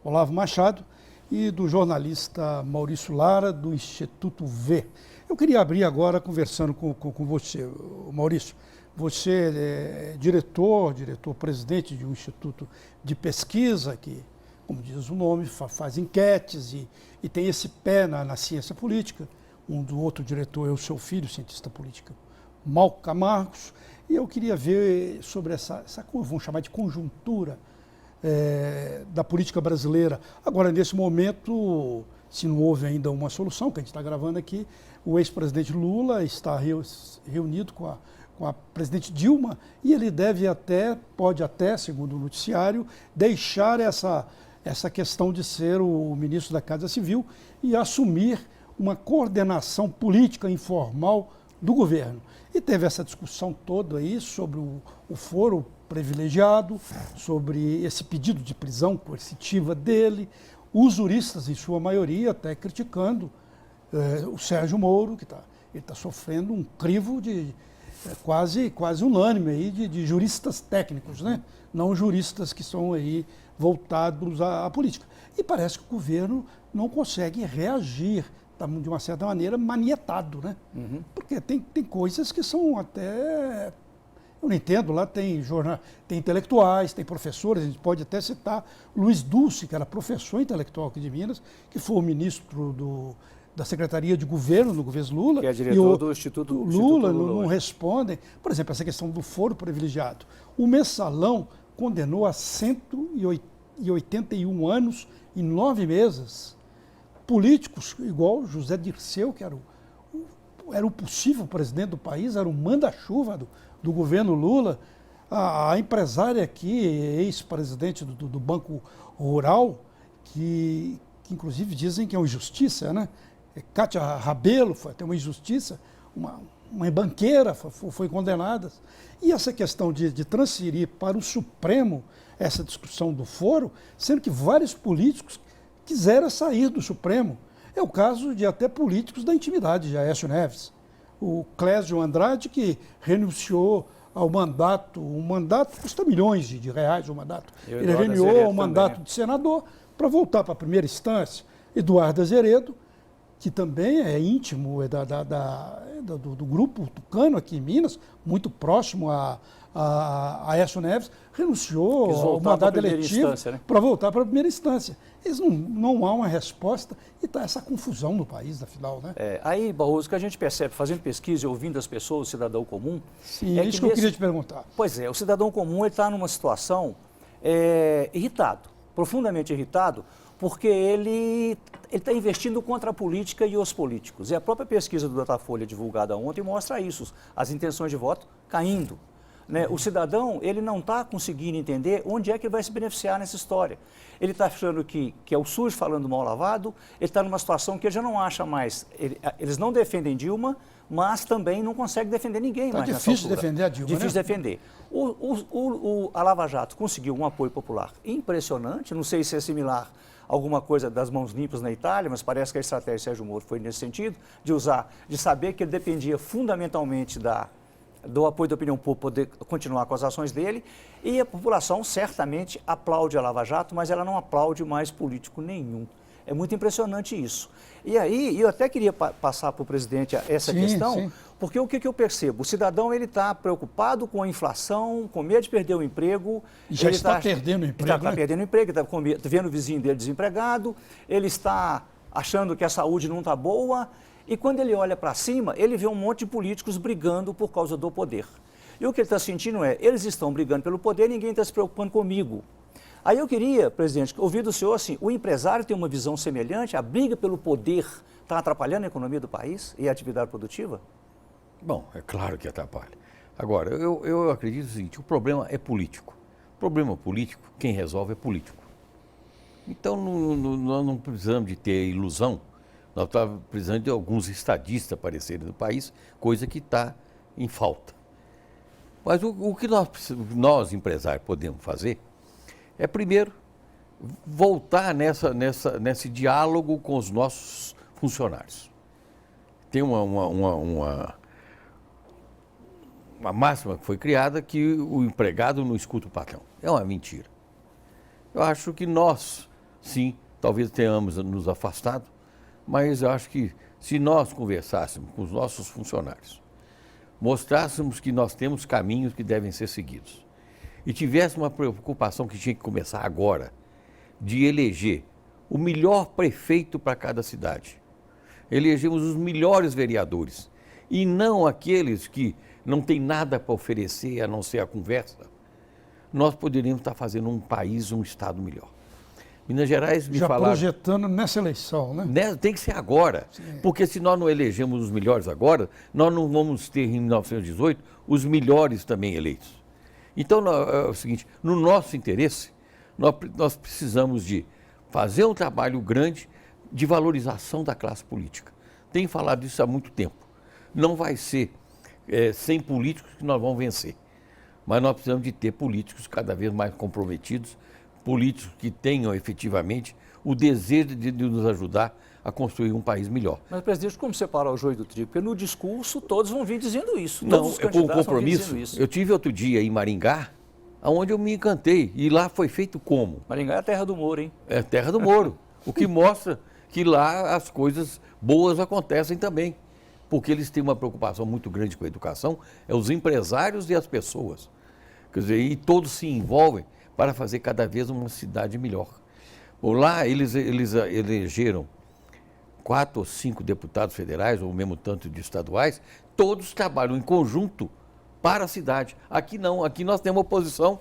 Olavo Machado, e do jornalista Maurício Lara, do Instituto V. Eu queria abrir agora conversando com você, Maurício. Você é diretor-presidente de um instituto de pesquisa que, como diz o nome, faz enquetes e tem esse pé na ciência política. Um do outro diretor é o seu filho, cientista político, Malco Camargos. E eu queria ver sobre essa vamos chamar de conjuntura da política brasileira. Agora, nesse momento, se não houve ainda uma solução, que a gente está gravando aqui, o ex-presidente Lula está reunido com a presidente Dilma e ele pode até, segundo o noticiário, deixar essa questão de ser o ministro da Casa Civil e assumir uma coordenação política informal do governo. E teve essa discussão toda aí sobre o foro privilegiado, sobre esse pedido de prisão coercitiva dele, os juristas, em sua maioria, até criticando o Sérgio Moro, que ele está sofrendo um crivo quase unânime aí de juristas técnicos, né? Não juristas que são aí voltados à política. E parece que o governo não consegue reagir, está, de uma certa maneira, manietado, né? Porque tem coisas que são até... Eu não entendo, lá tem intelectuais, tem professores, a gente pode até citar Luiz Dulce, que era professor intelectual aqui de Minas, que foi o ministro da Secretaria de Governo no governo Lula. Que é diretor do Instituto Lula não respondem. Por exemplo, essa questão do foro privilegiado. O Mensalão condenou a 181 anos e 9 meses políticos, igual José Dirceu, que era o possível presidente do país, era o manda-chuva do governo Lula, a empresária aqui, ex-presidente do Banco Rural, que inclusive dizem que é uma injustiça, né? Cátia Rabelo foi até uma injustiça, uma banqueira foi condenada. E essa questão de transferir para o Supremo essa discussão do foro, sendo que vários políticos quiseram sair do Supremo. É o caso de até políticos da intimidade de Aécio Neves. O Clésio Andrade, que renunciou ao mandato, um mandato custa milhões de reais o mandato. Ele renunciou ao mandato de senador para voltar para a primeira instância. Eduardo Azeredo, que também é íntimo do grupo tucano aqui em Minas, muito próximo a Aécio Neves, renunciou ao mandato eletivo para voltar para a primeira instância. Não há uma resposta e está essa confusão no país, afinal, né? Aí, Barroso, o que a gente percebe, fazendo pesquisa e ouvindo as pessoas, o cidadão comum... Sim, é isso que eu queria te perguntar. Pois é, o cidadão comum está numa situação irritado, profundamente irritado, porque ele está investindo contra a política e os políticos. E a própria pesquisa do Datafolha, divulgada ontem, mostra isso, as intenções de voto caindo. Né? O cidadão, ele não está conseguindo entender onde é que ele vai se beneficiar nessa história. Ele está achando que é o sujo falando mal lavado, ele está numa situação que ele já não acha mais, eles não defendem Dilma, mas também não conseguem defender ninguém mais. É difícil defender a Dilma, difícil né? defender. A Lava Jato conseguiu um apoio popular impressionante, não sei se é similar a alguma coisa das mãos limpas na Itália, mas parece que a estratégia de Sérgio Moro foi nesse sentido, de saber que ele dependia fundamentalmente do apoio da opinião pública para poder continuar com as ações dele, e a população certamente aplaude a Lava Jato, mas ela não aplaude mais político nenhum. É muito impressionante isso. E aí, eu até queria passar para o presidente essa questão, porque o que eu percebo? O cidadão está preocupado com a inflação, com medo de perder o emprego. Já está perdendo o emprego. Está perdendo o emprego, está vendo o vizinho dele desempregado, ele está achando que a saúde não está boa. E quando ele olha para cima, ele vê um monte de políticos brigando por causa do poder. E o que ele está sentindo eles estão brigando pelo poder, ninguém está se preocupando comigo. Aí eu queria, presidente, ouvir do senhor assim, o empresário tem uma visão semelhante, a briga pelo poder está atrapalhando a economia do país e a atividade produtiva? Bom, é claro que atrapalha. Agora, eu acredito o seguinte, o problema é político. O problema político, quem resolve é político. Então, nós não precisamos de ter ilusão. Nós estávamos precisando de alguns estadistas aparecerem no país, coisa que está em falta. Mas o que nós, empresários, podemos fazer é, primeiro, voltar nesse diálogo com os nossos funcionários. Tem uma máxima que foi criada que o empregado não escuta o patrão. É uma mentira. Eu acho que nós, sim, talvez tenhamos nos afastado, mas eu acho que se nós conversássemos com os nossos funcionários, mostrássemos que nós temos caminhos que devem ser seguidos e tivéssemos uma preocupação que tinha que começar agora, de eleger o melhor prefeito para cada cidade. Elegemos os melhores vereadores e não aqueles que não têm nada para oferecer a não ser a conversa. Nós poderíamos estar fazendo um país, um estado melhor. Minas Gerais me falaram... Já projetando nessa eleição, né? Tem que ser agora, porque se nós não elegemos os melhores agora, nós não vamos ter em 1918 os melhores também eleitos. Então, é o seguinte, no nosso interesse, nós precisamos de fazer um trabalho grande de valorização da classe política. Tenho falado isso há muito tempo. Não vai ser sem políticos que nós vamos vencer, mas nós precisamos de ter políticos cada vez mais comprometidos políticos que tenham efetivamente o desejo de nos ajudar a construir um país melhor. Mas, presidente, como separar o joio do trigo? Porque no discurso todos vão vir dizendo isso. Não, todos os com candidatos compromisso. vão vir dizendo isso. Eu tive outro dia em Maringá, onde eu me encantei. E lá foi feito como? Maringá é a terra do Moro, hein? É a terra do Moro. O que mostra que lá as coisas boas acontecem também. Porque eles têm uma preocupação muito grande com a educação, é os empresários e as pessoas. Quer dizer, e todos se envolvem para fazer cada vez uma cidade melhor. Por lá, eles elegeram 4 ou 5 deputados federais, ou o mesmo tanto de estaduais, todos trabalham em conjunto para a cidade. Aqui não, aqui nós temos oposição.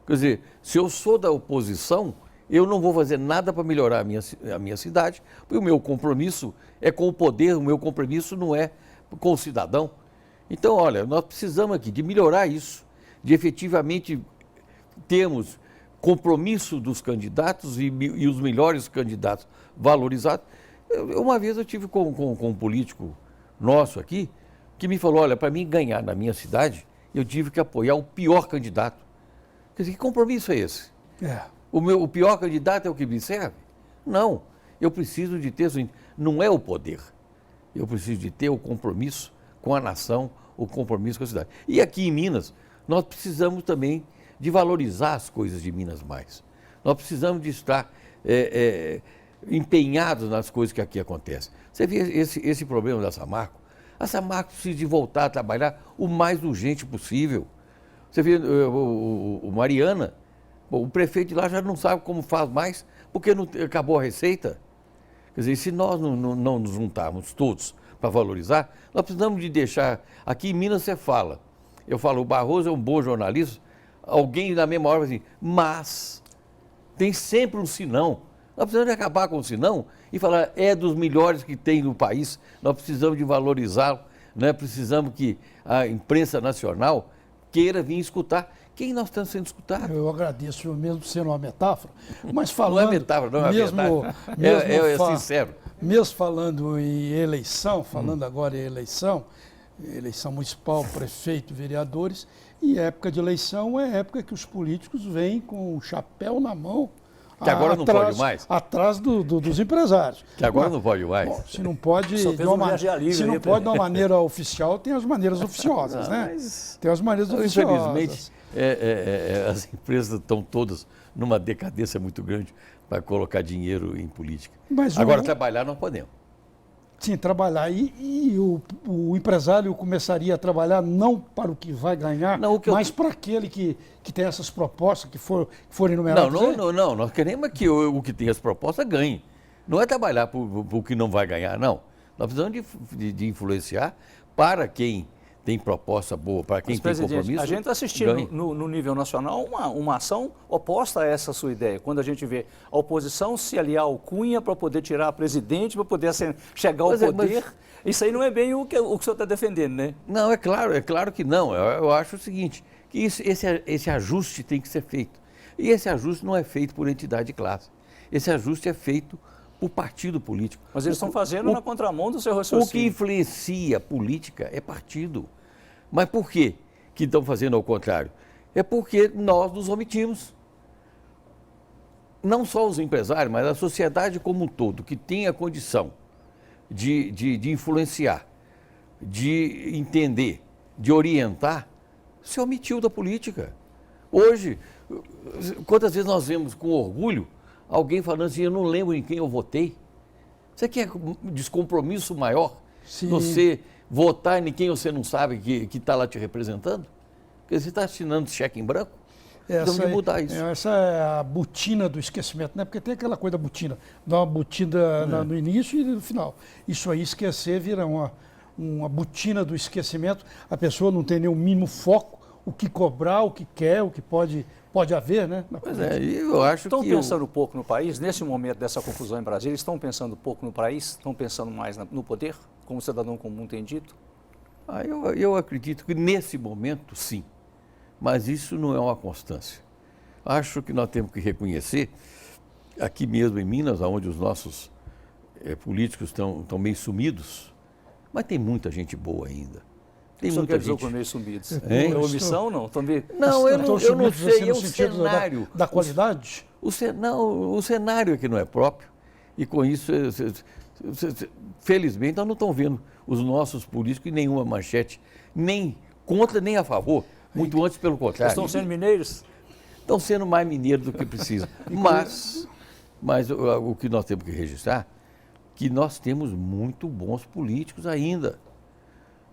Quer dizer, se eu sou da oposição, eu não vou fazer nada para melhorar a minha cidade, porque o meu compromisso é com o poder, o meu compromisso não é com o cidadão. Então, olha, nós precisamos aqui de melhorar isso, de efetivamente termos compromisso dos candidatos e os melhores candidatos valorizados. Uma vez eu tive com um político nosso aqui, que me falou, olha, para mim ganhar na minha cidade, eu tive que apoiar o pior candidato. Quer dizer, que compromisso é esse? O pior candidato é o que me serve? Não, eu preciso de ter, não é o poder, eu preciso de ter o compromisso com a nação, o compromisso com a cidade. E aqui em Minas, nós precisamos também de valorizar as coisas de Minas mais. Nós precisamos de estar empenhados nas coisas que aqui acontecem. Você vê esse problema da Samarco? A Samarco precisa de voltar a trabalhar o mais urgente possível. Você vê o Mariana, o prefeito de lá já não sabe como faz mais, porque não, acabou a receita. Quer dizer, se nós não nos juntarmos todos para valorizar, nós precisamos de deixar... Aqui em Minas você fala, eu falo, o Barroso é um bom jornalista, alguém na mesma hora vai assim, mas tem sempre um senão. Nós precisamos de acabar com o senão e falar, é dos melhores que tem no país, nós precisamos de valorizá-lo, né? Precisamos que a imprensa nacional queira vir escutar. Quem nós estamos sendo escutados? Eu agradeço, mesmo sendo uma metáfora, mas falando... Não é metáfora, não é verdade. É sincero. Mesmo falando em eleição, agora em eleição municipal, prefeito, vereadores, e época de eleição é época que os políticos vêm com o chapéu na mão. Que agora não pode mais? Atrás dos empresários. Que agora não pode mais? Bom, se não pode de uma maneira oficial, tem as maneiras oficiosas, né? Mas, tem as maneiras oficiosas. Infelizmente, as empresas estão todas numa decadência muito grande para colocar dinheiro em política. Mas agora, trabalhar não podemos. Sim, trabalhar. E o empresário começaria a trabalhar não para o que vai ganhar, mas para aquele que tem essas propostas que forem enumeradas. Não. Nós queremos que o que tem as propostas ganhe. Não é trabalhar por o que não vai ganhar, não. Nós precisamos de influenciar para quem tem proposta boa, para quem tem compromisso. A gente está assistindo no nível nacional uma ação oposta a essa sua ideia. Quando a gente vê a oposição se aliar ao Cunha para poder tirar a presidente, para poder chegar ao poder, isso aí não é bem o que o senhor está defendendo, né? Não, é claro que não. Eu acho o seguinte, que esse ajuste tem que ser feito. E esse ajuste não é feito por entidade de classe. Esse ajuste é feito por partido político. Mas eles estão fazendo na contramão do seu raciocínio. O que influencia a política é partido. Mas por quê que estão fazendo ao contrário? É porque nós nos omitimos. Não só os empresários, mas a sociedade como um todo, que tem a condição de influenciar, de entender, de orientar, se omitiu da política. Hoje, quantas vezes nós vemos com orgulho alguém falando assim, eu não lembro em quem eu votei. Você quer descompromisso maior? Sim. Você votar em quem você não sabe que está lá te representando? Porque você está assinando cheque em branco? Precisamos de mudar isso. Essa é a botina do esquecimento, né? Porque tem aquela coisa da botina. Dá uma botina no início e no final. Isso aí, esquecer, vira uma botina do esquecimento. A pessoa não tem nem o mínimo foco, o que cobrar, o que quer, o que pode haver, né? Pois é, eu acho que... Estão pensando pouco no país, nesse momento dessa confusão em Brasília, estão pensando pouco no país? Estão pensando mais no poder, como o cidadão comum tem dito? Eu acredito que nesse momento, sim. Mas isso não é uma constância. Acho que nós temos que reconhecer, aqui mesmo em Minas, onde os nossos políticos estão meio sumidos, mas tem muita gente boa ainda. Tem muita gente meio sumidos. É omissão, não? Não, eu não sei, é o cenário. Da qualidade? Não, o cenário é que não é próprio, e com isso, felizmente, nós não estamos vendo os nossos políticos em nenhuma manchete, nem contra, nem a favor, muito antes pelo contrário. Estão sendo mineiros? Estão sendo mais mineiros do que precisa. Mas o que nós temos que registrar, que nós temos muito bons políticos ainda.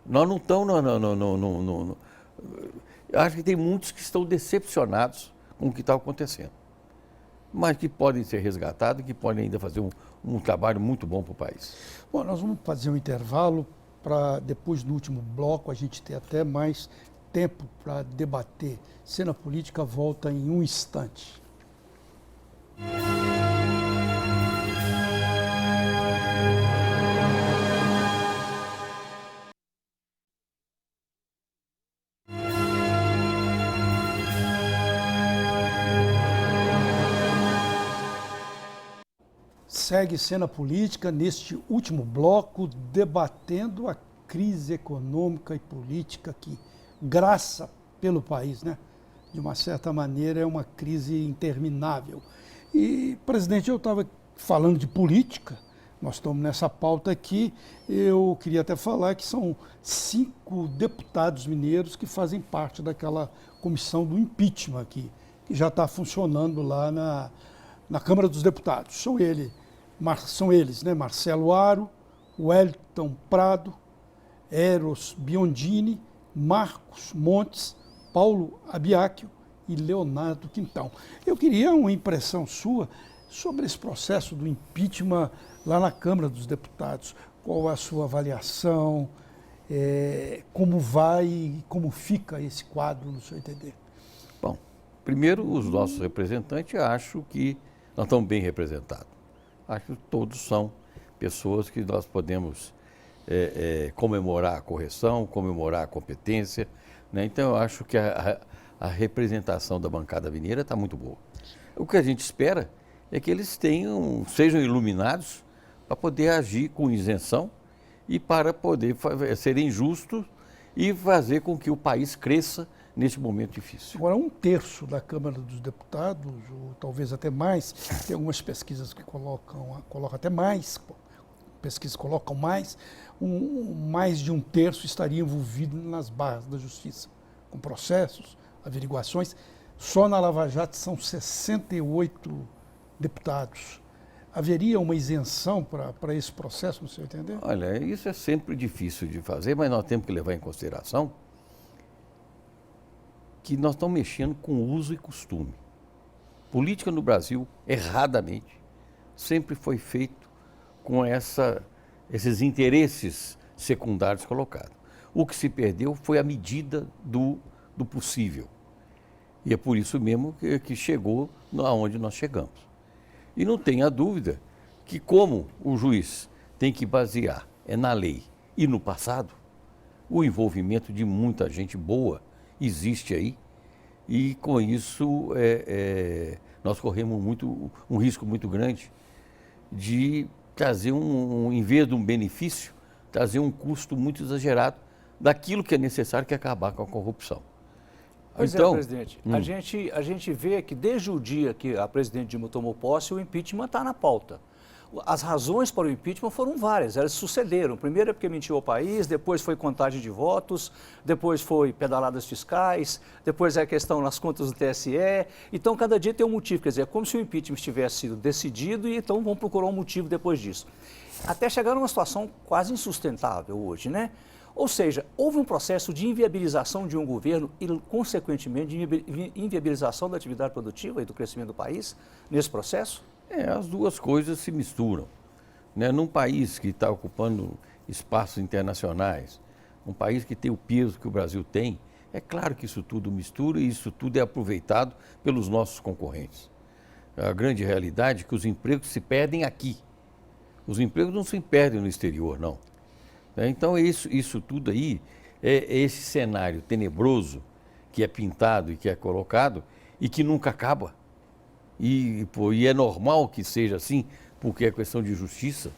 Nós não estamos acho que tem muitos que estão decepcionados com o que está acontecendo, mas que podem ser resgatados, que podem ainda fazer um trabalho muito bom para o país. Bom, nós vamos fazer um intervalo para depois do último bloco a gente ter até mais tempo para debater. Cena Política volta em um instante. Segue Cena Política neste último bloco, debatendo a crise econômica e política que graça pelo país, né? De uma certa maneira é uma crise interminável. E, presidente, eu estava falando de política, nós estamos nessa pauta aqui, eu queria até falar que são 5 deputados mineiros que fazem parte daquela comissão do impeachment aqui, que já está funcionando lá na Câmara dos Deputados. São eles, né? Marcelo Aro, Wellington Prado, Eros Biondini, Marcos Montes, Paulo Abiacchio e Leonardo Quintão. Eu queria uma impressão sua sobre esse processo do impeachment lá na Câmara dos Deputados. Qual a sua avaliação? Como vai, como fica esse quadro, no seu entender? Bom, primeiro, os nossos representantes, acho que nós estamos bem representados. Acho que todos são pessoas que nós podemos comemorar a correção, comemorar a competência, né? Então, eu acho que a representação da bancada mineira está muito boa. O que a gente espera é que eles sejam iluminados para poder agir com isenção e para poder serem justos e fazer com que o país cresça neste momento difícil. Agora, 1/3 da Câmara dos Deputados, ou talvez até mais, tem algumas pesquisas que colocam até mais, pesquisas colocam mais, mais de 1/3 estaria envolvido nas barras da justiça, com processos, averiguações. Só na Lava Jato são 68 deputados. Haveria uma isenção para esse processo, no seu entender? Olha, isso é sempre difícil de fazer, mas nós temos que levar em consideração que nós estamos mexendo com uso e costume. Política no Brasil, erradamente, sempre foi feito com esses interesses secundários colocados. O que se perdeu foi a medida do possível. E é por isso mesmo que chegou aonde nós chegamos. E não tenha dúvida que, como o juiz tem que basear na lei e no passado, o envolvimento de muita gente boa existe aí, e com isso nós corremos um risco muito grande de trazer, em vez de um benefício, trazer um custo muito exagerado daquilo que é necessário, que é acabar com a corrupção. Pois então, presidente, a gente vê que desde o dia que a presidente Dilma tomou posse, o impeachment está na pauta. As razões para o impeachment foram várias, elas sucederam. Primeiro é porque mentiu ao país, depois foi contagem de votos, depois foi pedaladas fiscais, depois é a questão nas contas do TSE. Então, cada dia tem um motivo, quer dizer, é como se o impeachment tivesse sido decidido e então vão procurar um motivo depois disso. Até chegar numa situação quase insustentável hoje, né? Ou seja, houve um processo de inviabilização de um governo e, consequentemente, de inviabilização da atividade produtiva e do crescimento do país nesse processo? As duas coisas se misturam, né? Num país que está ocupando espaços internacionais, um país que tem o peso que o Brasil tem, é claro que isso tudo mistura e isso tudo é aproveitado pelos nossos concorrentes. A grande realidade é que os empregos se perdem aqui. Os empregos não se perdem no exterior, não. Então, isso tudo aí é esse cenário tenebroso que é pintado e que é colocado e que nunca acaba. E é normal que seja assim, porque é questão de justiça.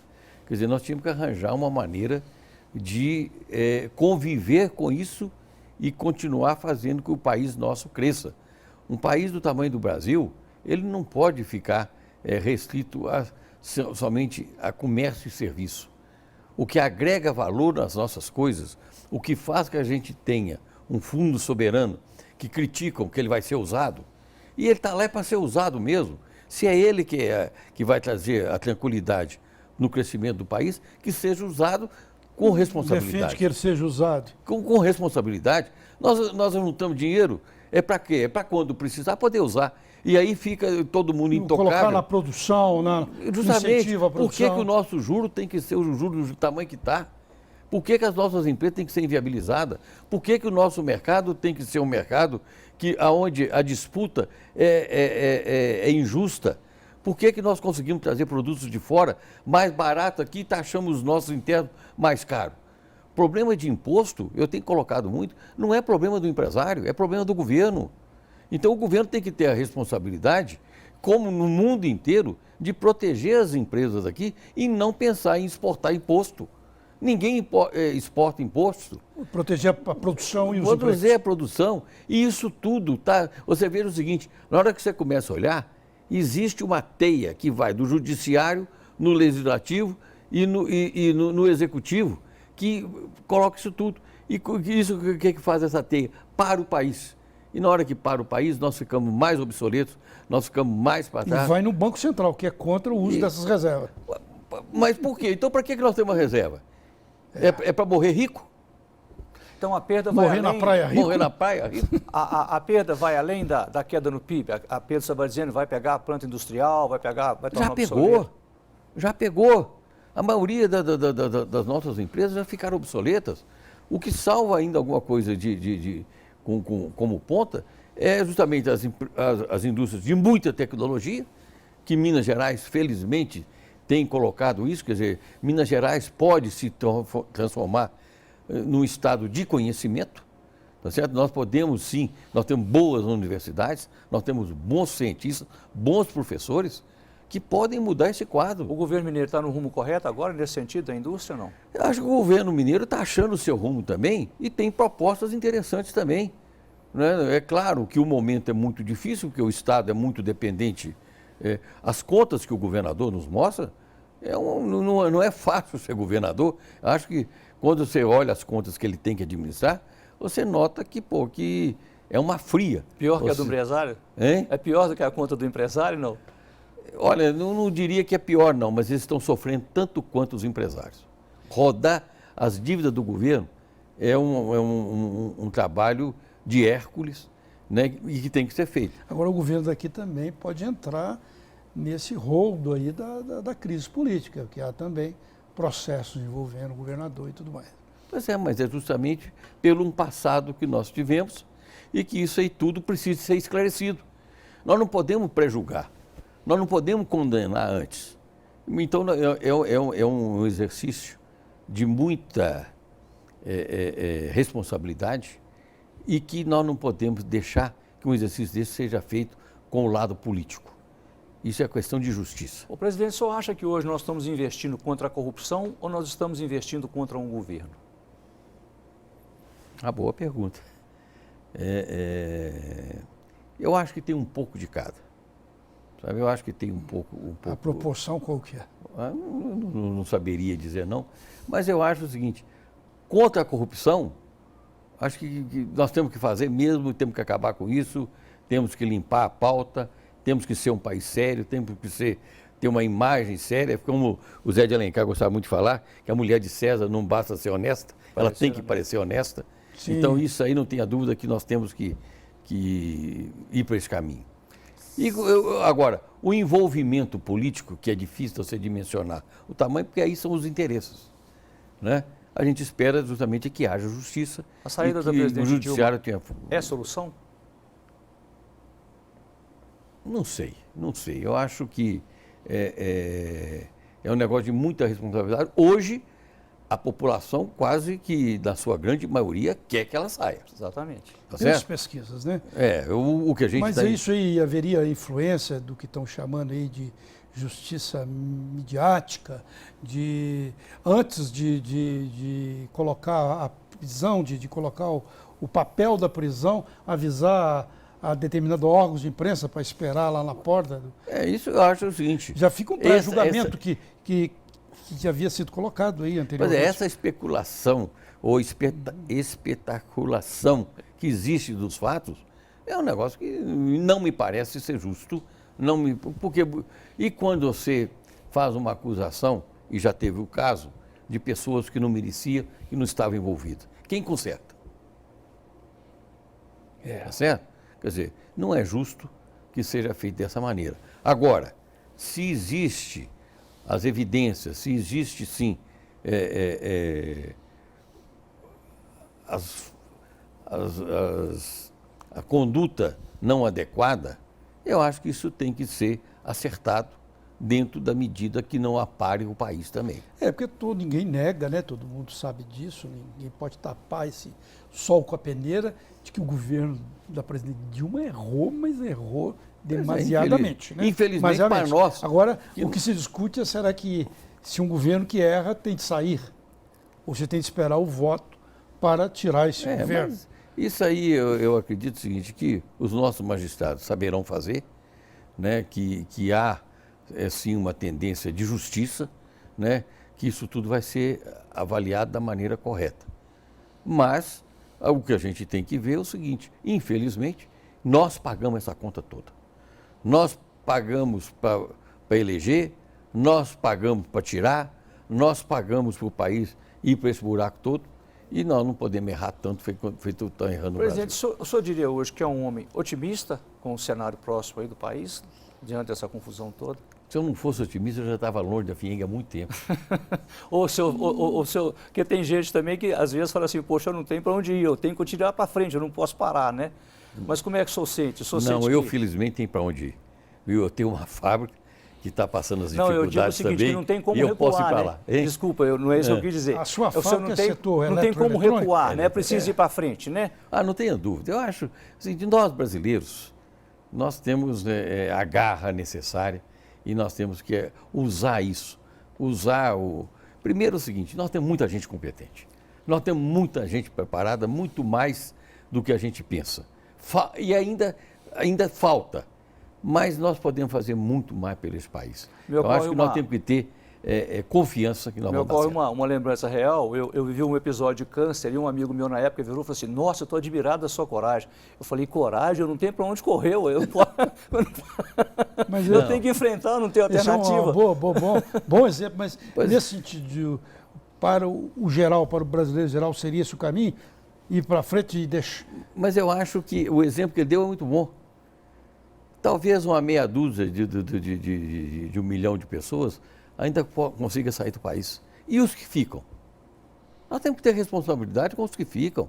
Quer dizer, nós tínhamos que arranjar uma maneira de conviver com isso e continuar fazendo que o país nosso cresça. Um país do tamanho do Brasil, ele não pode ficar restrito somente a comércio e serviço. O que agrega valor nas nossas coisas, o que faz que a gente tenha um fundo soberano que criticam que ele vai ser usado, e ele está lá para ser usado mesmo. Se é ele que vai trazer a tranquilidade no crescimento do país, que seja usado com responsabilidade. Defende que ele seja usado. Com responsabilidade. Nós juntamos dinheiro, é para quê? É para quando precisar poder usar. E aí fica todo mundo intocável. Colocar na produção, incentivo à produção. Por que o nosso juro tem que ser o juro do tamanho que está? Por que as nossas empresas têm que ser inviabilizadas? Por que o nosso mercado tem que ser um mercado onde a disputa é injusta? Por que nós conseguimos trazer produtos de fora mais barato aqui e taxamos os nossos internos mais caros? Problema de imposto, eu tenho colocado muito, não é problema do empresário, é problema do governo. Então o governo tem que ter a responsabilidade, como no mundo inteiro, de proteger as empresas aqui e não pensar em exportar imposto. Ninguém exporta imposto. Proteger a produção e os Proteger a produção. E isso tudo, tá? Você veja o seguinte, na hora que você começa a olhar, existe uma teia que vai do judiciário, no legislativo e no executivo, que coloca isso tudo. E isso o que faz essa teia? Para o país. E na hora que para o país, nós ficamos mais obsoletos, nós ficamos mais para trás. E vai no Banco Central, que é contra o uso dessas reservas. Mas por quê? Então, para que nós temos uma reserva? É para morrer rico? Então a perda vai além... na praia rico? Morrer na praia rico? A perda vai além da queda no PIB? A perda, você vai dizendo, vai pegar a planta industrial, vai tornar obsoleto? Já pegou. A maioria das nossas empresas já ficaram obsoletas. O que salva ainda alguma coisa como ponta é justamente as indústrias de muita tecnologia, que Minas Gerais, felizmente, tem colocado isso, quer dizer, Minas Gerais pode se transformar num estado de conhecimento, tá certo? Nós podemos sim, nós temos boas universidades, nós temos bons cientistas, bons professores, que podem mudar esse quadro. O governo mineiro está no rumo correto agora, nesse sentido, da indústria ou não? Eu acho que o governo mineiro está achando o seu rumo também e tem propostas interessantes também. Né? É claro que o momento é muito difícil, porque o Estado é muito dependente. As contas que o governador nos mostra, não é fácil ser governador. Acho que quando você olha as contas que ele tem que administrar, você nota que é uma fria. Pior que a do empresário? Hein? É pior do que a conta do empresário, não? Olha, não diria que é pior não, mas eles estão sofrendo tanto quanto os empresários. Rodar as dívidas do governo é um trabalho de Hércules, né, e que tem que ser feito. Agora o governo daqui também pode entrar nesse rolo aí da crise política, que há também processos envolvendo o governador e tudo mais. Pois é, mas é justamente pelo um passado que nós tivemos e que isso aí tudo precisa ser esclarecido. Nós não podemos prejulgar, nós não podemos condenar antes. Então é um exercício de muita responsabilidade e que nós não podemos deixar que um exercício desse seja feito com o lado político. Isso é questão de justiça. O presidente, o senhor acha que hoje nós estamos investindo contra a corrupção ou nós estamos investindo contra um governo? Uma boa pergunta. Eu acho que tem um pouco de cada. Sabe? Eu acho que tem um pouco... A proporção qual que é? Não saberia dizer não, mas eu acho o seguinte, contra a corrupção, acho que nós temos que fazer mesmo, temos que acabar com isso, temos que limpar a pauta, temos que ser um país sério, temos que ter uma imagem séria, como o Zé de Alencar gostava muito de falar, que a mulher de César não basta ser honesta, ela tem que parecer honesta. Sim. Então isso aí não tenha dúvida que nós temos que ir para esse caminho. E agora, o envolvimento político, que é difícil você dimensionar o tamanho, porque aí são os interesses, né? A gente espera justamente que haja justiça. A saída da presidente o judiciário tenha... É solução? Não sei. Eu acho que é um negócio de muita responsabilidade. Hoje, a população quase que, na sua grande maioria, quer que ela saia. Exatamente. Tá Tem as certo? pesquisas, né? O que a gente... Mas isso aí haveria influência do que estão chamando aí de justiça midiática, antes de colocar a prisão, de colocar o papel da prisão, avisar a determinados órgãos de imprensa para esperar lá na porta. Isso eu acho o seguinte. Já fica um pré-julgamento que havia sido colocado aí anteriormente. Mas essa especulação ou espetaculação que existe dos fatos é um negócio que não me parece ser justo. E quando você faz uma acusação, e já teve o caso de pessoas que não mereciam e não estavam envolvidas, quem conserta? Tá certo? Quer dizer, não é justo que seja feito dessa maneira. Agora, se existe as evidências, se existe sim a conduta não adequada, eu acho que isso tem que ser acertado dentro da medida que não apare o país também. Porque ninguém nega, né? Todo mundo sabe disso, ninguém pode tapar esse sol com a peneira de que o governo da presidente Dilma errou, mas errou demasiadamente. Infelizmente para nós. Agora, o que se discute é será que se um governo que erra tem de sair, ou você tem de esperar o voto para tirar esse governo. Isso aí eu acredito o seguinte, que os nossos magistrados saberão fazer, né? Que há sim uma tendência de justiça, né? Que isso tudo vai ser avaliado da maneira correta. Mas o que a gente tem que ver é o seguinte, infelizmente, nós pagamos essa conta toda. Nós pagamos para eleger, nós pagamos para tirar, nós pagamos para o país ir para esse buraco todo e nós não podemos errar tanto feito estão errando no Brasil. Presidente, o senhor diria hoje que é um homem otimista com o cenário próximo aí do país, diante dessa confusão toda? Se eu não fosse otimista, eu já estava longe da FIENG há muito tempo. Porque tem gente também que às vezes fala assim, poxa, eu não tenho para onde ir, eu tenho que continuar para frente, eu não posso parar, né? Mas como é que o senhor sente? Eu felizmente tenho para onde ir. Eu tenho uma fábrica que está passando as dificuldades também. Não, eu digo o seguinte, que não tem como recuar, posso ir para lá. Né? Desculpa, não é isso que eu quis dizer. A sua fábrica é setor não tem como recuar, né? Precisa ir para frente, né? Não tenha dúvida. Eu acho, assim, de nós brasileiros, nós temos a garra necessária e nós temos que usar isso. Primeiro é o seguinte, nós temos muita gente competente. Nós temos muita gente preparada, muito mais do que a gente pensa. E ainda falta. Mas nós podemos fazer muito mais pelo esse país. Eu acho que nós temos que ter confiança que nós vamos dar certo. Uma lembrança real, eu vivi um episódio de câncer e um amigo meu na época virou e falou assim, nossa, eu estou admirado da sua coragem. Eu falei, coragem? Eu não tenho para onde correr, eu tenho que enfrentar, não tenho alternativa. Bom exemplo, mas nesse sentido, para o geral, para o brasileiro geral, seria esse o caminho? Ir para frente e deixar... Mas eu acho que o exemplo que ele deu é muito bom. Talvez uma meia dúzia de 1 milhão de pessoas ainda consiga sair do país. E os que ficam? Nós temos que ter responsabilidade com os que ficam.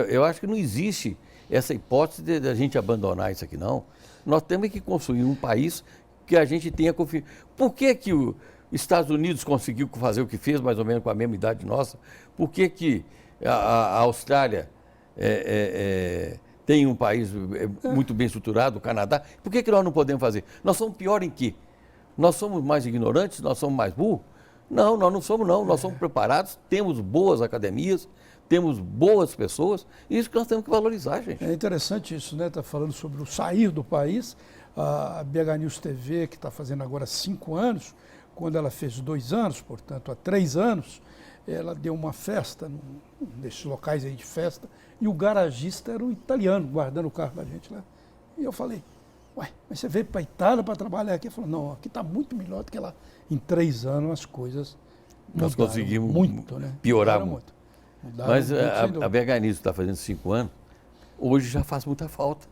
Eu acho que não existe essa hipótese de a gente abandonar isso aqui, não. Nós temos que construir um país que a gente tenha confiança. Por que os Estados Unidos conseguiu fazer o que fez, mais ou menos com a mesma idade nossa? Por que a Austrália tem um país muito bem estruturado, o Canadá? Por que nós não podemos fazer? Nós somos pior em quê? Nós somos mais ignorantes? Nós somos mais burros? Não, nós não somos não. Nós somos preparados, temos boas academias, temos boas pessoas, e isso que nós temos que valorizar, gente. É interessante isso, né? Está falando sobre o sair do país. A BH News TV, que está fazendo agora 5 anos, quando ela fez 2 anos, portanto, há 3 anos, ela deu uma festa, nesses locais aí de festa, e o garagista era um italiano, guardando o carro da gente lá. E eu falei, mas você veio para a Itália para trabalhar aqui? Ele falou, não, aqui está muito melhor do que lá. Em 3 anos as coisas nós conseguimos muito, né? piorar muito. Mas muito, a BH News está fazendo 5 anos, hoje já faz muita falta.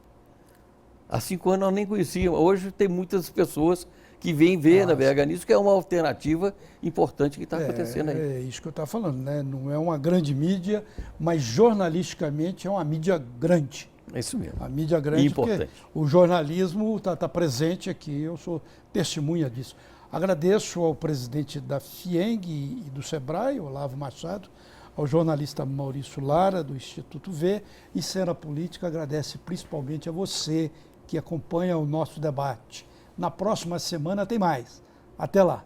Há 5 anos nós nem conhecíamos, hoje tem muitas pessoas que vêm ver na BH News, que é uma alternativa importante que está acontecendo aí. É isso que eu estava falando, né? Não é uma grande mídia, mas jornalisticamente é uma mídia grande. É isso mesmo. A mídia grande, importante. Porque o jornalismo está presente aqui, eu sou testemunha disso. Agradeço ao presidente da FIENG e do SEBRAE, Olavo Machado, ao jornalista Maurício Lara, do Instituto V, e Cena Política agradece principalmente a você que acompanha o nosso debate. Na próxima semana tem mais. Até lá.